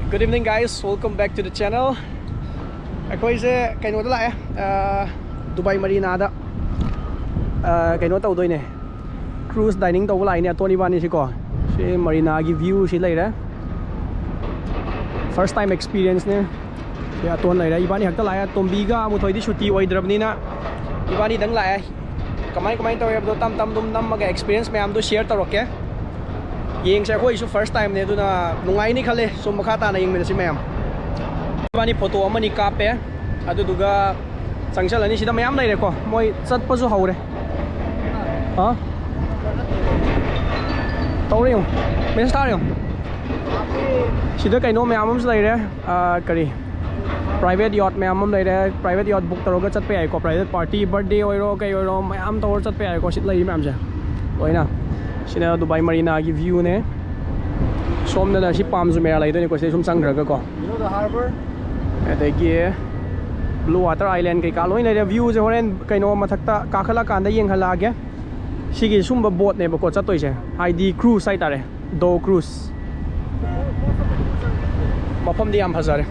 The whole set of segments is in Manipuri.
Good evening, guys. Welcome back to the channel. Ako is kaino ta la Dubai Marina da kaino tau doi ne cruise dining tau lai ne Tony Van ni si ko si Marina gi view si lai da first time experience ne ya ton lai da ibani hakta lai tombi ga mu thoi di shuti oi drab ni na ibani dang lai kamai tau ya do tam dum nam ma ga experience me am do share tau ke yeng sa ko isu first time ne do na nungai ni khale so makha ta na yeng me si me am ibani photo amani ka pe adu duga sangchal ani sida mayam lai re ko moi chat pa su haure ha tau re yong me star yong sida kaino mayam am lai re kari private yacht mayam am lai re private yacht book taroga chat pe ai ko private party birthday oiro kai oiro mayam tor chat pe ai ko sit lai mayam je oina sina Dubai Marina gi view ne somna na si palm zu mera lai do ni ko se sum sang raga ko You know the harbor? adagi Blue Water Island kai ka loi lai view je horen kaino mathakta ka khala kan da yeng hala ge sigi sumba boat ne ba ko chatoi se ID cruise sai tare dhow cruise mapam di am phazare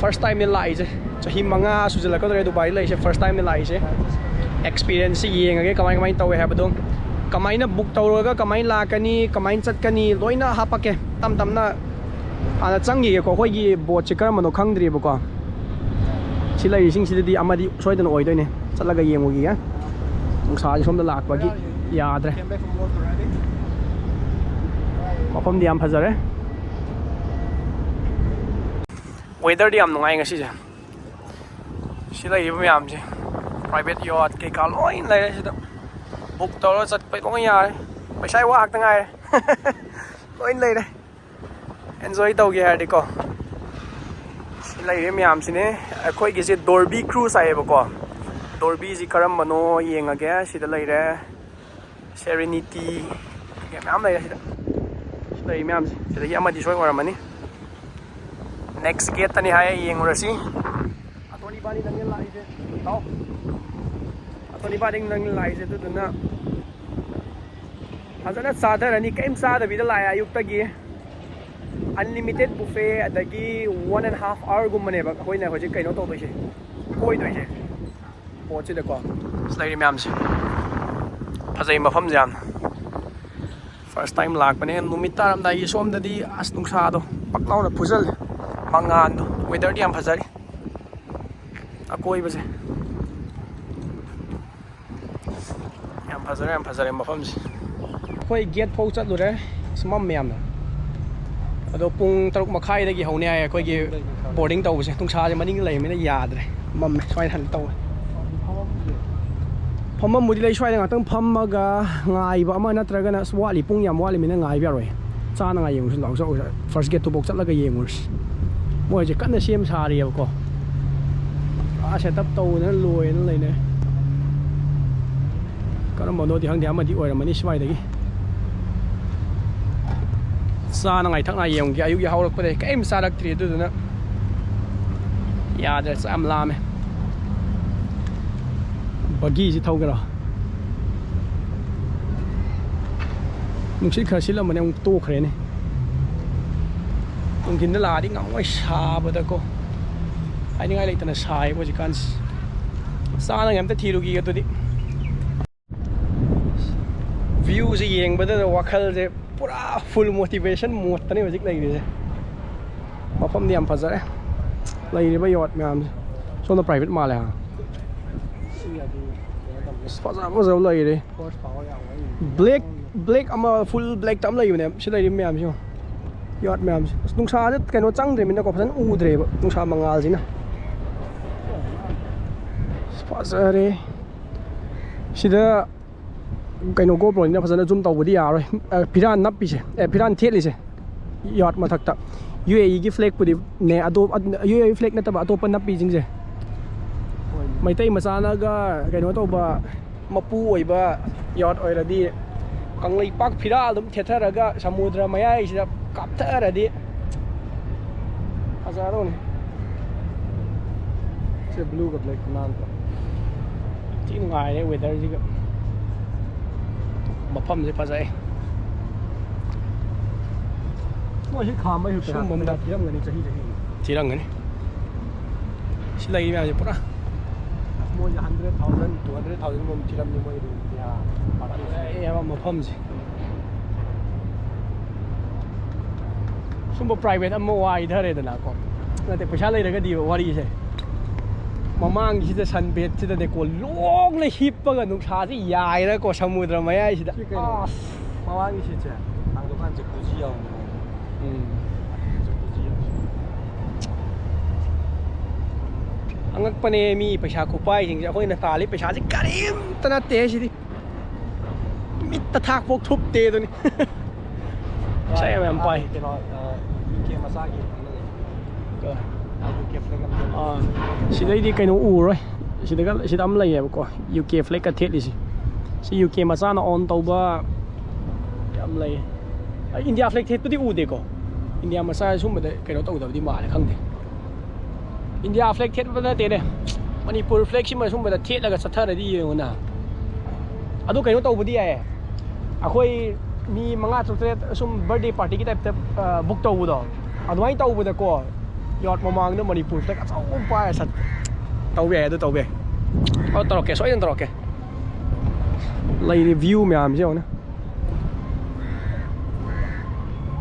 first time in lai je chahi manga sujala ko Dubai lai se first time in lai se experience yeng age kamai tawe ha badong kamai na book tawraga kamai la kani kamai chat kani loina hapake tam na ana changi ko khoi gi boat che karmano khangdri ba ko sila ising sila di amadi soidan oi doi ne chatlaga yengogi ya nungsa ji somda lakpa gi yadre Came back from work already? mapam di am phajare weather di am nungai ngasi je sila ibu myam je private yacht ke ka loi lai sida book tawra chat pai ko ya paisai wa hak tangai loi lai re enjoy tau ge ha de ko lai myam sine akhoi gi se Dorby cruise ai ba ko Dorby ji karam mano yenga ge sida lai re Serenity ge myam lai sida lai myam sida gi amadi soi ngora mani next gate tani hai yeng rasi atoni bani dang lai je tau atoni bani dang lai je tu na hazana sadar ani kaim sada bi da lai ayuk ta gi unlimited buffet adagi 1.5 hour gumane ba koina hoje kaino to doise koi doise poche de ko slide myam se phajai mafam jam first time lak bane numita ram dai som da di as nungsa do paklaw na phujal mangan do weather di am phajari akoi base yam phajare mafam se koi gate phau chat lu re smam myam na ado pung taruk makhai dagi haune ai koi gi boarding tau se tung sa je maning lai me na yadre mam swai han tau phom mudi lai swai nga tang pham ga ngai ba ma natraga na swali pung yam wali me na ngai ba roi cha na ngai yeng su law so first get to box chat la ga yeng urs moi je kan na sem sa ri ko a setup tau na loi na lai ne karam mo di hang dia ma di oi ra mani swai dagi sa na ngai thak na yeng gi ayu gi hawrak pare kaim sa rak tri du na ya da sam la me bagi ji thau gara nungsi khar sila mane ung to khre ne ung kin la di ngam oi sa ba da ko ai ni ngai lai tana sai bo ji kan sa na ngam ta thiru gi ga tu di view ji yeng ba da wakhal je pura full motivation mode tani hojik lai ri je mafam ni am phajare lai ri ba yacht myam so na private ma la ha faza mo zo lai ri black ama full black tam lai ne si lai ri myam si yacht myam nung sa je kaino chang dre min na ko phasan u dre ba nung sa mangal ji na fazare sida kaino GoPro ni phajana zoom tawbudi yaroi phiran nappi se phiran theli se yacht mathakta UAE gi flag pudi ne ado UAE flag na taba atopa nappi jing je maitai masana ga kaino to ba mapu oi ba yacht oi radi kanglei pak phiral dum thetharaga samudra mayai sida kaptharadi azaro ne se blue ga black nan to tin ngai ne weather ji ga mafam je phajai ꯃꯣꯏꯁꯤ ꯈꯥꯝꯕ ꯁꯨꯝꯕ ꯊꯤꯔꯝꯒꯅꯤ ꯆꯍꯤ ꯊꯤꯔꯝꯒꯅꯤ ꯁꯤ ꯂꯩꯔꯤ ꯃꯌꯥꯝꯁꯦ ꯄꯨꯔꯥ ꯃꯣꯏꯁꯦ 100,000 200,000 ꯒꯨꯝꯕ ꯊꯤꯔꯝꯅꯤ ꯃꯣꯏꯗꯤ ꯍꯥꯏꯕ ꯃꯐꯝꯁꯦ ꯁꯨꯝꯕ ꯄ꯭ꯔꯥꯏꯚꯦꯠ ꯑꯃ ꯋꯥꯏꯊꯔꯦꯗꯅꯀꯣ ꯅꯠꯇꯦ ꯄꯩꯁꯥ ꯂꯩꯔꯒꯗꯤ ꯋꯥꯔꯤꯁꯦ ꯃꯃꯥꯡꯒꯤꯁꯤꯗ ꯁꯟꯕꯦꯠꯁꯤꯗꯅꯦꯀꯣ ꯂꯣꯡꯅ ꯍꯤꯞꯄꯒ ꯅꯨꯡꯁꯥꯁꯤ ꯌꯥꯏꯔꯀꯣ ꯁꯃꯨꯗ꯭ꯔ ꯃꯌꯥꯏꯁꯤꯗ ꯃꯃꯥꯡꯒꯤ ꯁꯤꯠꯁꯦ ꯍꯥꯡꯗꯣꯛꯀꯥꯟ ꯖꯀꯨꯖꯤ ꯌꯥꯎꯅꯤ ꯑꯉꯛꯄꯅꯦ ꯃꯤ ꯄꯩꯁꯥ ꯈꯨꯄꯥꯏꯁꯤꯡꯁꯦ ꯑꯩꯈꯣꯏꯅ ꯇꯥꯜꯂꯤ ꯄꯩꯁꯥꯁꯤ ꯀꯔꯤꯝꯇ ꯅꯠꯇꯦ ꯁꯤꯗꯤ ꯃꯤꯠꯇ ꯊꯥꯛꯄꯣꯛ ꯊꯨꯞꯇꯦ ꯑꯗꯨꯅꯤ ꯄꯩꯁꯥ ꯌꯥꯝ ꯄꯥꯏ ꯀꯩꯅꯣ UK ꯃꯆꯥꯒꯤ ꯁꯤꯗꯩꯗꯤ ꯀꯩꯅꯣ ꯎꯔꯣꯏ ꯁꯤꯗ ꯑꯃ ꯂꯩꯌꯦꯕꯀꯣ UK ꯐ꯭ꯂꯦꯛꯀ ꯊꯦꯠꯂꯤꯁꯤ ꯁꯤ UK ꯃꯆꯥꯅ ꯑꯣꯟ ꯇꯧꯕ ꯌꯥꯝ ꯂꯩ ꯏꯟꯗꯤꯌꯥ ꯐ꯭ꯂꯦꯛ ꯊꯦꯠꯄꯗꯤ ꯎꯗꯦꯀꯣ ꯏꯟꯗꯤꯌꯥ ꯃꯆꯥ ꯁꯨꯝꯕꯗ ꯀꯩꯅꯣ ꯇꯧꯗꯕꯗꯤ ꯃꯥꯜꯂꯦ ꯈꯪꯗꯦ ꯏꯟꯗꯤꯌꯥ ꯐ꯭ꯂꯦꯛ ꯊꯦꯠꯄ ꯅꯠꯇꯦꯅꯦ ꯃꯅꯤꯄꯨꯔ ꯐ꯭ꯂꯦꯛꯁꯤꯃ ꯁꯨꯝꯕꯗ ꯊꯦꯠꯂꯒ ꯆꯠꯊꯔꯗꯤ ꯌꯦꯡꯉꯨꯅ ꯑꯗꯨ ꯀꯩꯅꯣ ꯇꯧꯕꯗꯤ ꯌꯥꯏꯌꯦ ꯑꯩꯈꯣꯏ ꯃꯤ 5-6 ꯁꯨꯝ ꯕꯔꯊꯗꯦ ꯄꯥꯔꯇꯤꯒꯤ ꯇꯥꯏꯞꯇ ꯕꯨꯛ ꯇꯧꯕꯗꯣ ꯑꯗꯨꯃꯥꯏꯅ ꯇꯧꯕꯗꯀꯣ ꯌꯥꯔꯠ ꯃꯃꯥꯡꯗ ꯃꯅꯤꯄꯨꯔ ꯐ꯭ꯂꯦꯛ ꯑꯆꯧꯕ ꯄꯥꯏꯔ ꯇꯧꯕ ꯌꯥꯏ ꯑꯗꯨ ꯇꯧꯕ ꯌꯥꯏ ꯇꯧꯔꯛꯀꯦ ꯁꯣꯏꯗꯅ ꯇꯧꯔꯛꯀꯦ ꯂꯩꯔꯤ ꯚ꯭ꯌꯨ ꯃꯌꯥꯝꯁꯦ ꯌꯦꯡꯉꯨꯅ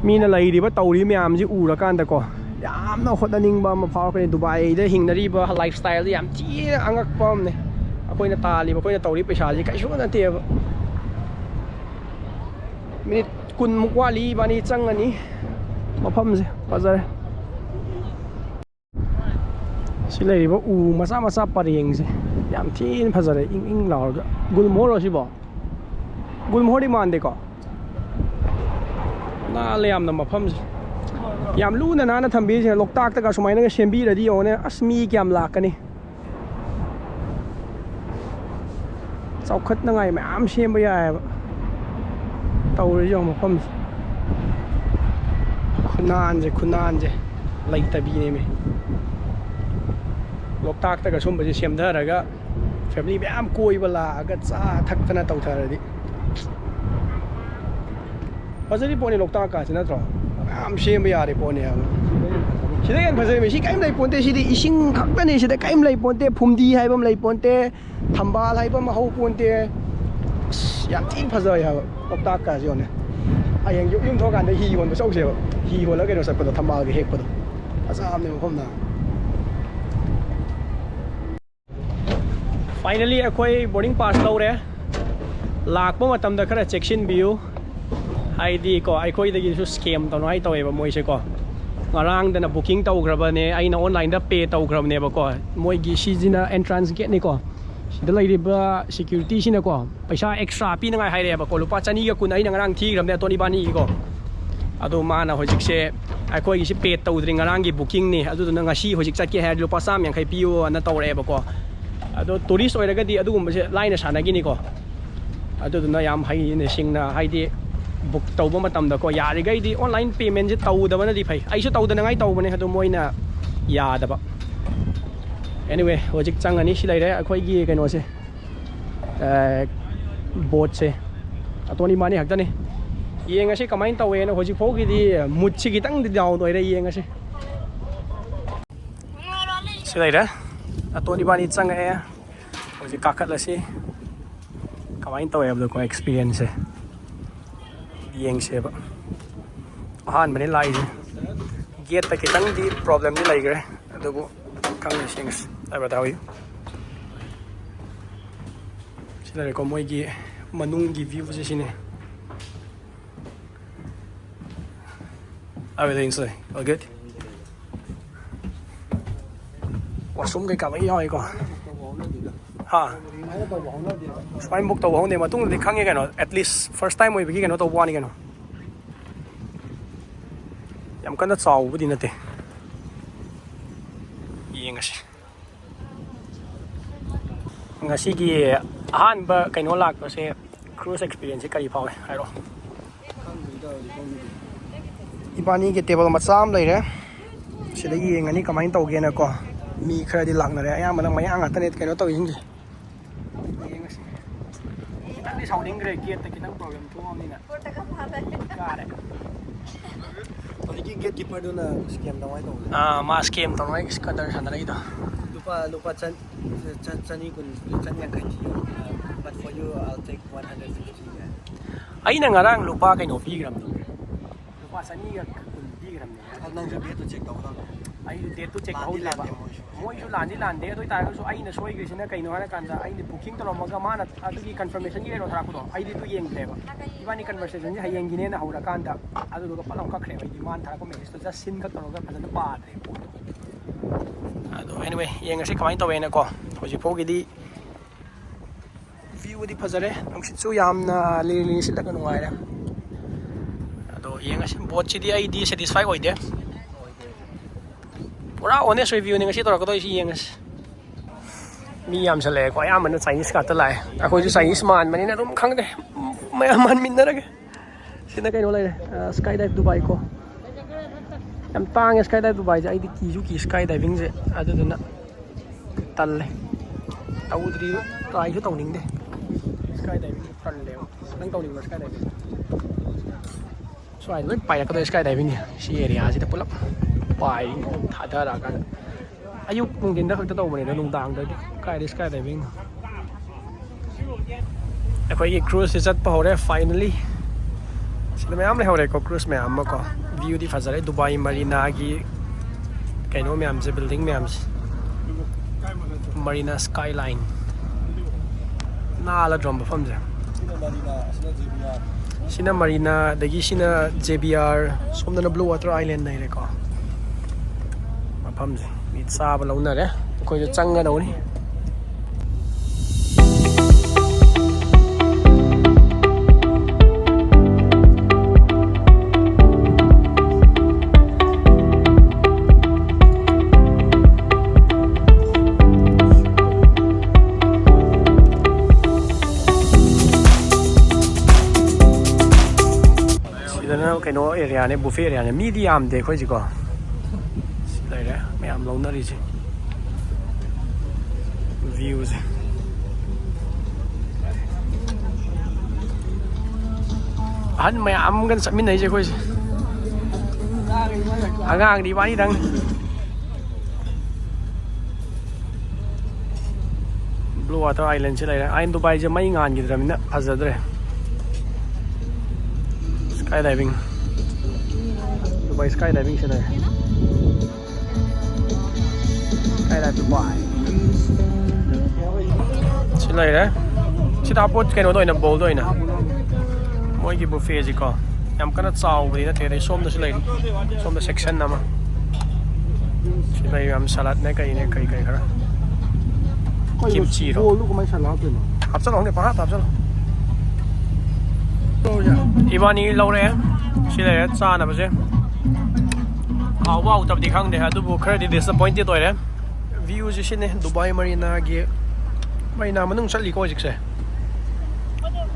ꯃꯤꯅ ꯂꯩꯔꯤꯕ ꯇꯧꯔꯤꯕ ꯃꯌꯥꯝꯁꯤ ꯎꯔꯀꯥꯟꯗꯀꯣ ꯌꯥꯝꯅ ꯍꯣꯠꯅꯅꯤꯡꯕ ꯑꯃ ꯐꯥꯎꯔꯛꯀꯅꯤ ꯗꯨꯕꯥꯏꯗ ꯍꯤꯡꯅꯔꯤꯕ ꯂꯥꯏꯐ ꯁ꯭ꯇꯥꯏꯜꯁꯦ ꯌꯥꯝ ꯊꯤꯅ ꯑꯉꯛꯄ ꯑꯃꯅꯦ ꯑꯩꯈꯣꯏꯅ ꯇꯥꯜꯂꯤꯕ ꯑꯩꯈꯣꯏꯅ ꯇꯧꯔꯤꯕ ꯄꯩꯁꯥꯁꯤ ꯀꯩꯁꯨ ꯅꯠꯇꯦꯕ ꯃꯤꯅꯤꯠ 10ꯃꯨꯛ ꯋꯥꯠꯂꯤ ꯏꯕꯥꯅꯤ ꯆꯪꯉꯅꯤ ꯃꯐꯝꯁꯦ ꯐꯖꯔꯦ ꯁꯤ ꯂꯩꯔꯤꯕ ꯎ ꯃꯆꯥ ꯃꯆꯥ ꯄꯔꯦꯡꯁꯦ ꯌꯥꯝ ꯊꯤꯅ ꯐꯖꯔꯦ ꯏꯪ ꯏꯪ ꯂꯥꯎꯔꯒ ꯒꯨꯜꯃꯣꯍꯣꯔ ꯁꯤꯕꯣ ꯒꯨꯜꯃꯣꯍꯣꯔꯗꯤ ꯃꯥꯟꯗꯦꯀꯣ ꯅꯥꯜꯂꯦ ꯌꯥꯝꯅ ꯃꯐꯝꯁꯦ ꯌꯥꯝ ꯂꯨꯅ ꯅꯥꯟꯅ ꯊꯝꯕꯤꯔꯤꯁꯦ ꯂꯣꯛꯇꯥꯛꯇꯒ ꯁꯨꯃꯥꯏꯅꯒ ꯁꯦꯝꯕꯤꯔꯗꯤ ꯌꯦꯡꯉꯣꯅꯦ ꯑꯁ ꯃꯤ ꯀꯌꯥꯝ ꯂꯥꯛꯀꯅꯤ ꯆꯥꯎꯈꯠꯅꯉꯥꯏ ꯃꯌꯥꯝ ꯁꯦꯝꯕ ꯌꯥꯏꯑꯕ ꯇꯧꯔꯤꯁꯦ ꯌꯦꯡꯉꯣ ꯃꯐꯝꯁꯦ ꯈꯨꯟꯅꯥꯟꯁꯦ ꯂꯩꯇꯕꯤꯅꯦꯃꯤ ꯂꯣꯛꯇꯥꯛꯇꯒ ꯁꯨꯝꯕꯁꯦ ꯁꯦꯝꯊꯔꯒ ꯐꯦꯃꯤꯂꯤ ꯃꯌꯥꯝ ꯀꯣꯏꯕ ꯂꯥꯛꯑꯒ ꯆꯥ ꯊꯛꯇꯅ ꯇꯧꯊꯔꯗꯤ ꯐꯖꯔꯤ ꯄꯣꯠꯅꯤ ꯂꯣꯛꯇꯥꯛꯀꯥꯁꯤ ꯅꯠꯇ꯭ꯔꯣ ꯃꯌꯥꯝ ꯁꯦꯝꯕ ꯌꯥꯔꯤ ꯄꯣꯠꯅꯤ ꯍꯥꯏꯕ ꯁꯤꯗ ꯍꯦꯟꯅ ꯐꯖꯔꯤꯃꯤ ꯁꯤ ꯀꯔꯤꯝ ꯂꯩ ꯄꯣꯟꯇꯦ ꯁꯤꯗꯤ ꯏꯁꯤꯡ ꯈꯛꯇꯅꯤ ꯁꯤꯗ ꯀꯔꯤꯝ ꯂꯩ ꯄꯣꯟꯇꯦ ꯐꯨꯝꯗꯤ ꯍꯥꯏꯕ ꯑꯃ ꯂꯩ ꯄꯣꯟꯇꯦ ꯊꯝꯕꯥꯜ ꯍꯥꯏꯕ ꯑꯃ ꯍꯧ ꯄꯣꯟꯇꯦ ꯑꯁ ꯌꯥꯝ ꯊꯤꯅ ꯐꯖꯩ ꯍꯥꯏꯕ ꯂꯣꯛꯇꯥꯛꯀꯥꯁꯤ ꯌꯦꯡꯉꯣꯅꯦ ꯍꯌꯦꯡ ꯌꯨꯝ ꯊꯣꯛꯑꯀꯥꯟꯗ ꯍꯤ ꯍꯣꯟꯕ ꯆꯧꯁꯦꯕ ꯍꯤ ꯍꯣꯜꯂꯒ ꯀꯩꯅꯣ ꯆꯠꯄꯗꯣ ꯊꯝꯕꯥꯜꯒ ꯍꯦꯛꯄꯗꯣ ꯐꯖꯕꯅꯦ ꯃꯐꯝꯗ ꯐꯥꯏꯅꯦꯜꯂꯤ ꯑꯩꯈꯣꯏ ꯕꯣꯔꯗꯤꯡ ꯄꯥꯁ ꯂꯧꯔꯦ ꯂꯥꯛꯄ ꯃꯇꯝꯗ ꯈꯔ ꯆꯦꯛꯁꯤꯟꯕꯤꯌꯨ ꯍꯥꯏꯗꯤ ꯀꯣ ꯑꯩꯈꯣꯏꯗꯒꯤꯁꯨ ꯁ꯭ꯀꯦꯝ ꯇꯧꯅꯉꯥꯏ ꯇꯧꯋꯦꯕ ꯃꯣꯏꯁꯦ ꯀꯣ ꯉꯔꯥꯡꯗꯅ ꯕꯨꯀꯤꯡ ꯇꯧꯈ꯭ꯔꯕꯅꯦ ꯑꯩꯅ ꯑꯣꯟꯂꯥꯏꯟꯗ ꯄꯦ ꯇꯧꯈ꯭ꯔꯕꯅꯦꯕꯀꯣ ꯃꯣꯏꯒꯤ ꯁꯤꯁꯤꯅ ꯑꯦꯟꯇ꯭ꯔꯥꯟꯁ ꯒꯦꯠꯅꯤꯀꯣ ꯁꯤꯗ ꯂꯩꯔꯤꯕ ꯁꯦꯀ꯭ꯌꯨꯔꯤꯇꯤꯁꯤꯅꯀꯣ ꯄꯩꯁꯥ ꯑꯦꯛꯁꯇ꯭ꯔꯥ ꯄꯤꯅꯉꯥꯏ ꯍꯥꯏꯔꯛꯑꯦꯕꯀꯣ ꯂꯨꯄꯥ 210 ꯑꯩꯅ ꯉꯔꯥꯡ ꯊꯤꯈ꯭ꯔꯕꯅꯦ ꯑꯇꯣꯟ ꯏꯕꯥꯅꯤꯒꯤꯀꯣ ꯑꯗꯣ ꯃꯥꯅ ꯍꯧꯖꯤꯛꯁꯦ ꯑꯩꯈꯣꯏꯒꯤꯁꯤ ꯄꯦ ꯇꯧꯗ꯭ꯔꯤ ꯉꯔꯥꯡꯒꯤ ꯕꯨꯀꯤꯡꯅꯤ ꯑꯗꯨꯗꯨꯅ ꯉꯁꯤ ꯍꯧꯖꯤꯛ ꯆꯠꯀꯦ ꯍꯥꯏꯔꯗꯤ ꯂꯨꯄꯥ 150 ꯄꯤꯌꯣꯅ ꯇꯧꯔꯛꯑꯦꯕꯀꯣ ꯑꯗꯣ ꯇꯨꯔꯤꯁ ꯑꯣꯏꯔꯒꯗꯤ ꯑꯗꯨꯒꯨꯝꯕꯁꯦ ꯂꯥꯏꯅ ꯁꯥꯟꯅꯈꯤꯅꯤꯀꯣ ꯑꯗꯨꯗꯨꯅ ꯌꯥꯝ ꯍꯩꯅ ꯁꯤꯡꯅ ꯍꯥꯏꯗꯤ ꯕꯨꯛ ꯇꯧꯕ ꯃꯇꯝꯗꯀꯣ ꯌꯥꯔꯤꯈꯩꯗꯤ ꯑꯣꯟꯂꯥꯏꯟ ꯄꯦꯃꯦꯟꯁꯦ ꯇꯧꯗꯕꯅꯗꯤ ꯐꯩ ꯑꯩꯁꯨ ꯇꯧꯗꯅꯉꯥꯏ ꯇꯧꯕꯅꯦ ꯑꯗꯨ ꯃꯣꯏꯅ ꯌꯥꯗꯕ ꯑꯦꯅꯤꯋꯦ ꯍꯧꯖꯤꯛ ꯆꯪꯉꯅꯤ ꯁꯤ ꯂꯩꯔꯦ ꯑꯩꯈꯣꯏꯒꯤ ꯀꯩꯅꯣꯁꯦ ꯕꯣꯠꯁꯦ ꯑꯇꯣꯟ ꯏꯕꯥꯅꯤ ꯈꯛꯇꯅꯤ ꯌꯦꯡꯉꯁꯤ ꯀꯃꯥꯏꯅ ꯇꯧꯋꯦꯅ ꯍꯧꯖꯤꯛ ꯐꯥꯎꯒꯤꯗꯤ ꯃꯨꯠꯁꯤ ꯈꯤꯇꯪꯗꯤ ꯗꯥꯎꯟ ꯑꯣꯏꯔꯦ ꯌꯦꯡꯉꯁꯤ ꯁꯤ ꯂꯩꯔꯦ ꯑꯇꯣꯟ ꯏꯕꯥꯅꯤ ꯆꯪꯉꯛꯑꯦ ꯍꯧꯖꯤꯛ ꯀꯥꯈꯠꯂꯁꯤ ꯀꯃꯥꯏꯅ ꯇꯧꯋꯦ ꯍꯥꯏꯕꯗꯣꯀꯣ ꯑꯦꯛꯁꯄꯤꯔꯤꯌꯦꯟꯁꯁꯦ ꯌꯦꯡꯁꯦꯕ ꯑꯍꯥꯟꯕꯅꯤ ꯂꯥꯛꯏꯁꯦ ꯒꯦꯠꯇ ꯈꯤꯇꯪꯗꯤ ꯄ꯭ꯔꯣꯕ꯭ꯂꯦꯝꯗꯤ ꯂꯩꯈ꯭ꯔꯦ ꯑꯗꯨꯕꯨ ꯈꯪꯉꯦ ꯌꯦꯡꯉꯁꯤ ꯍꯥꯏꯕ ꯁꯤ ꯂꯩꯔꯦꯀꯣ ꯃꯣꯏꯒꯤ ꯃꯅꯨꯡꯒꯤ ꯚ꯭ꯌꯨꯁꯦ ꯁꯤꯅꯤ Everything's all good. ꯋꯥꯁꯔꯨꯝ ꯀꯩꯀꯥ ꯂꯣꯏ ꯌꯥꯎꯏꯀꯣ ꯍꯥ ꯁꯨꯃꯥꯏꯅ ꯕꯨꯛ ꯇꯧꯕ ꯍꯧꯅꯦ ꯃꯇꯨꯡꯗꯗꯤ ꯈꯪꯉꯦ ꯀꯩꯅꯣ ꯑꯦꯠꯂꯤꯁ ꯐꯥꯔꯁ ꯇꯥꯏꯝ ꯑꯣꯏꯕꯒꯤ ꯀꯩꯅꯣ ꯇꯧꯕ ꯋꯥꯅꯤ ꯀꯩꯅꯣ ꯌꯥꯝ ꯀꯟꯅ ꯆꯥꯎꯕꯗꯤ ꯅꯠꯇꯦ ꯌꯦꯡꯉꯁꯤ ꯉꯁꯤꯒꯤ ꯑꯍꯥꯟꯕ ꯀꯩꯅꯣ ꯂꯥꯛꯄꯁꯦ ꯀ꯭ꯔꯨꯖ ꯑꯦꯛꯁꯄꯤꯔꯤꯌꯦꯟꯁꯁꯦ ꯀꯔꯤ ꯐꯥꯎꯋꯦ ꯍꯥꯏꯔꯛꯑꯣ ꯏꯕꯥꯅꯤꯒꯤ ꯇꯦꯕꯜ ꯃꯆꯥ ꯑꯃ ꯂꯩꯔꯦ ꯁꯤꯗ ꯌꯦꯡꯉꯅꯤ ꯀꯃꯥꯏꯅ ꯇꯧꯒꯦꯅꯀꯣ ꯃꯤ ꯈꯔꯗꯤ ꯂꯥꯛꯅꯔꯦ ꯑꯌꯥꯝꯕꯅ ꯃꯌꯥꯡ ꯉꯥꯛꯇꯅꯦ ꯀꯩꯅꯣ ꯇꯧꯔꯤꯁꯤꯡꯁꯦ ꯌꯦꯡꯉꯁꯤ ꯈꯤꯇꯪꯗꯤ ꯁꯥꯎꯅꯤꯡꯈ꯭ꯔꯦ ꯒꯦꯠꯇ ꯈꯤꯇꯪ ꯄ꯭ꯔꯣꯕ꯭ꯂꯦꯝ ꯊꯣꯛꯑꯕꯅꯤꯅ ꯀꯥꯔꯦ ꯍꯧꯖꯤꯛꯀꯤ gatekeeper do na scam na wai to. Ma scam to ngai kadar sana lagi to. Lupa chani kun chani yang kai ti. But for you I'll take 150. Ai na ngarang lupa kai no pi gram to. Lupa sani ga kun pi gram ne. Nang ga to check to. Ai date to check ho le ba. Moi su lan de doi ta so ai na soi gi sina kai no hana kan da ai ni booking to ma ga ma na adu gi confirmation gi ro thara ko do ai di tu yeng le ba. Ibani conversation ji hayeng gi ne na haura kan da adu ga palang ka khre ba di man thara ko message to just sin ka to ga phana pa de po. Anyway, yeng asi kamai to na ko. Hoji po gi di view di phazare nong sit su yam na li sil ka nuai ra. Ado yeng asi bot chi di ai di satisfy oi de. Pura honest review ni ngasi to ko to si yeng asi. Mi yam sa le ko ayam man Chinese ka ta lai. Ako ju Chinese man man na rum khang de. May man min na ra ge. Sina kai no lai skydive Dubai ko. Yam tang skydive Dubai ja ai di ki ju ki skydiving je adu na tal le. Tawudri try ju taw ning de. Skydiving fun le. Nang taw ning skydiving. So ai loi pai ka to skydiving ni. Si area si ta pulap. Pai thada ra kan. Ayuk mung din da khak ta taw mane nung dang da kai di skydiving. Akhoi cruise is at pa hore finally. Sila mayam le hore ko cruise mayam ko. View di fazare Dubai Marina gi kaino mayam je building mayam. Marina skyline. Na la drum ba famja. Sina Marina dagi sina JBR somna na Blue Water Island nai re ko. Ma famja. Mi sa ba launa re. Ko jo changa no ni. Kaino area ne buffet area ne medium de khoi ji ko lai re mayam lo na ri ji views han mayam gan samin nai je khoi ji agang di ba ni dang Blue Water Island se lai re ai Dubai je mai ngan gi dra min na phazadre skydiving Dubai skydiving se lai skydive Dubai se lai re si ta pot kaino doi na bowl doi na moi gi buffet ji ko yam kana chaw bri na te som da se lai som da section na ma se lai yam salad ne kai khara kimchi ro lu ko mai salad de no hap chalo ne pa hap chalo Ibani laure sila cha na ba je how wow tab di khang de ha du bu khar di disappointed oi re view ji sine Dubai Marina gi Marina manung chali ko jik se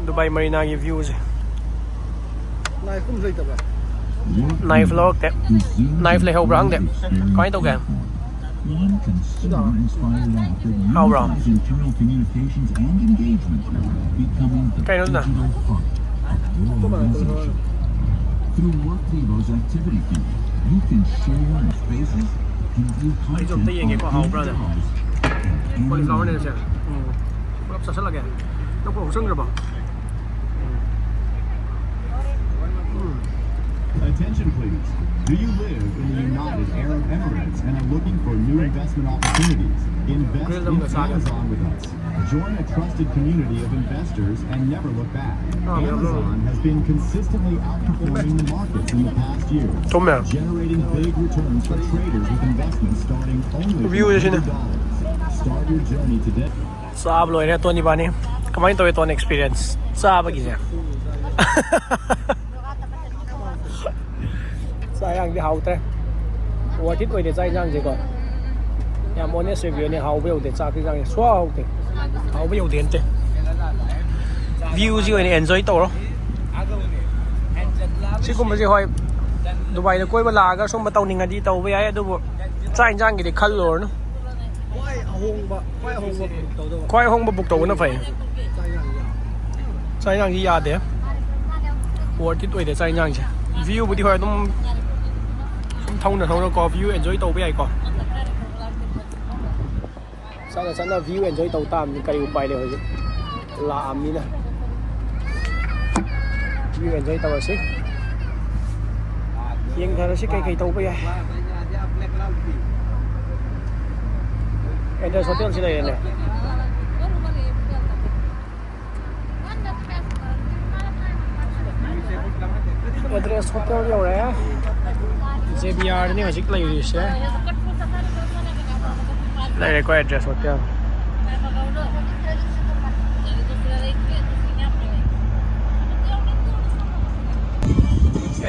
Dubai Marina gi view ji nai kum lei ta ba knife log te knife le ho brang de kai to ga how wrong kai no na Through WorkVivo's activity feed, you can share spaces and view content on cauliflower ne se pulap sa sala ga no ko sang ra ba Attention please. Do you live in the United Arab Emirates and are looking for new investment opportunities? Invest in Amazon with us. Join a trusted community of investors and never look back. Amazon has been consistently outperforming the markets in the past year, generating big returns for traders with investments starting only $100. Start your journey today. Saab lo re to ni bani kamai to to experience saab gi ja sayang di hau te worth it oi de zai jang je ko ya mone se view ni hau be de cha ki jang so hau te hau be yo den te view ji oi ni enjoy to ro si kum ji hoi Dubai de koi ba la ga som ba tau ning adi tau be ai adu bo zai jang gi de khal lo no kwai hong ba buk to na phai zai jang gi ya de worth it oi de zai jang je view bu di hoi dum thong ko view enjoy tàu với ai ko sana view enjoy tàu tam ni kari upai le hoje la amina view enjoy tàu si yang thara si kai tàu với ai address hotel si này này address hotel đâu đấy JBR này hojik lai ri se lai re ko address hotel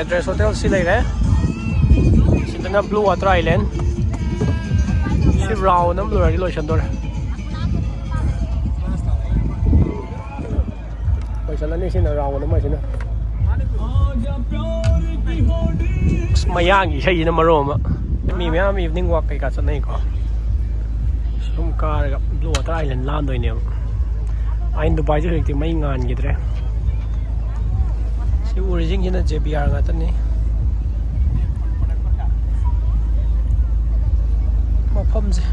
address hotel si lai re si na Blue Water Island si round nam lo ri lo chan dor ko chan ni si na round nam ma si na Mayang isa yun na maroma. May evening walk kay katsan na yun ko. Sum ka Blue Water Island land doon yun. Ayon Dubai siya yung may ngan gitu rin. Si origin yun na JBR nga tan eh. Mapam siya.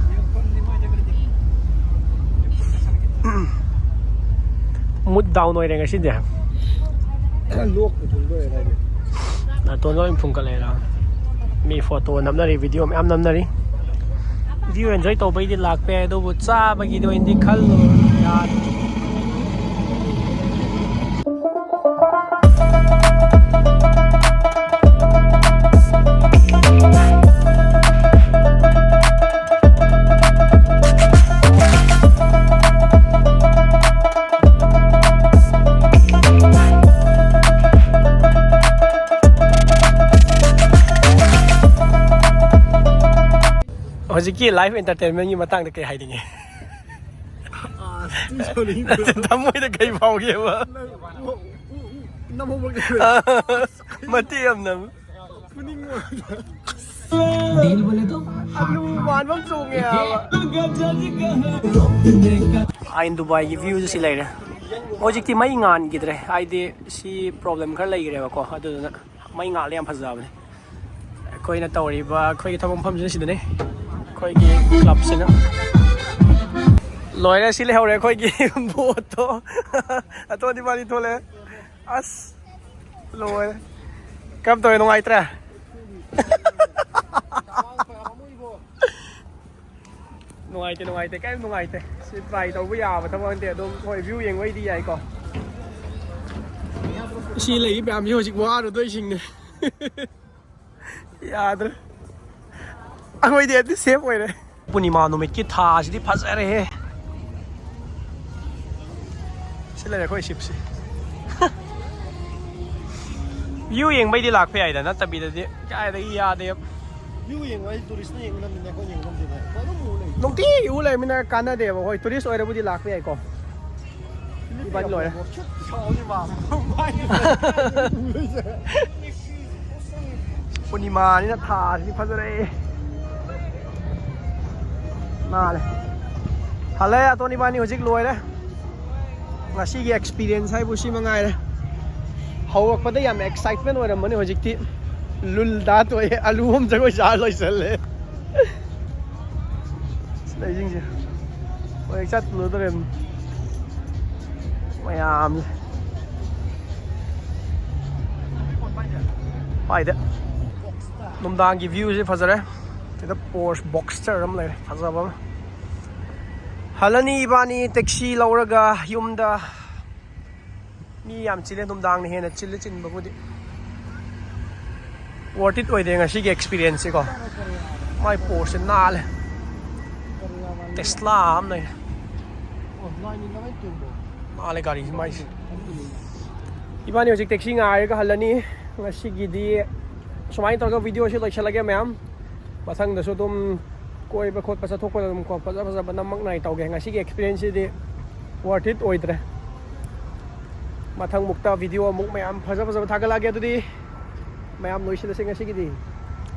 Mood down oy rin kasi diyan. Look ito doon eh. Naton lo impung ka lera mi photo nam na ri video am nam na ri view enjoy to bai di lak pe do bu cha ba gi do indi khal lo ya Hojiki live entertainment như mà tăng được cái hay thì nhỉ? Tao mới được cái vào kia mà. Năm hôm Mà tiêm nè. Deal boleh tu? Aduh, bahan bang sung ya. Ain Dubai cái view si lai ra. Hojik ti mai ngan gitu re. Ai de si problem khar lai re ko. Adu na mai ngal le am phajab ne. Koi na tawri ba koi thamam pham si ne. Khoi gi club sin á loi ra si le hore khoi gi boat to ato di bali to le as loi kam to no ai tra no ai te cái no ai te si try to bu ya ba thong an te do khoi view yeng wei di ai ko si le ba mi ho ji wa do doi sing ne ya dr Aku dia tu safe way le. Punima no me kita jadi pasar he. Sila le koi ship si. View yang mai di lak pe ai da na tabi da di kai da ya de. View yang ai tourist ni yang nam ni ko yang nam di na. Ko no mu le. Nong ti u le mina kana de hoi tourist oi da bu di lak pe ai ko. Ban loi. Chao ni ma. Punima ni na tha ni pasar he. Nah, halai atau ni bani hojik loi le. Ngasi gi experience hai busi mangai le. Hawak pada yam excitement ora mani hojik ti lul da to e alu hom jago ja loi sel le. Slai jing ji. Oi chat lu to rem. Mayam. Pai de. Numdang gi view ji phazare. Itu Porsche Boxster ram lai fazaba halani bani taxi lauraga yumda mi yam chile numdang ni hena chile chin bagudi worth it oi de nga si ge experience ko mai Porsche na le Tesla am nei na le gari mai ibani hojik taxi nga ai ga halani nga si gi di sumai tor ga video si loi chalage ma'am Masang daso tum koi ba khot pasa thok pa tum ko pasa namak nai tau ge ngasi ge experience di worth it oidre mathang mukta video muk mayam phaja thagala ge adi mayam loisila se ngasi gi di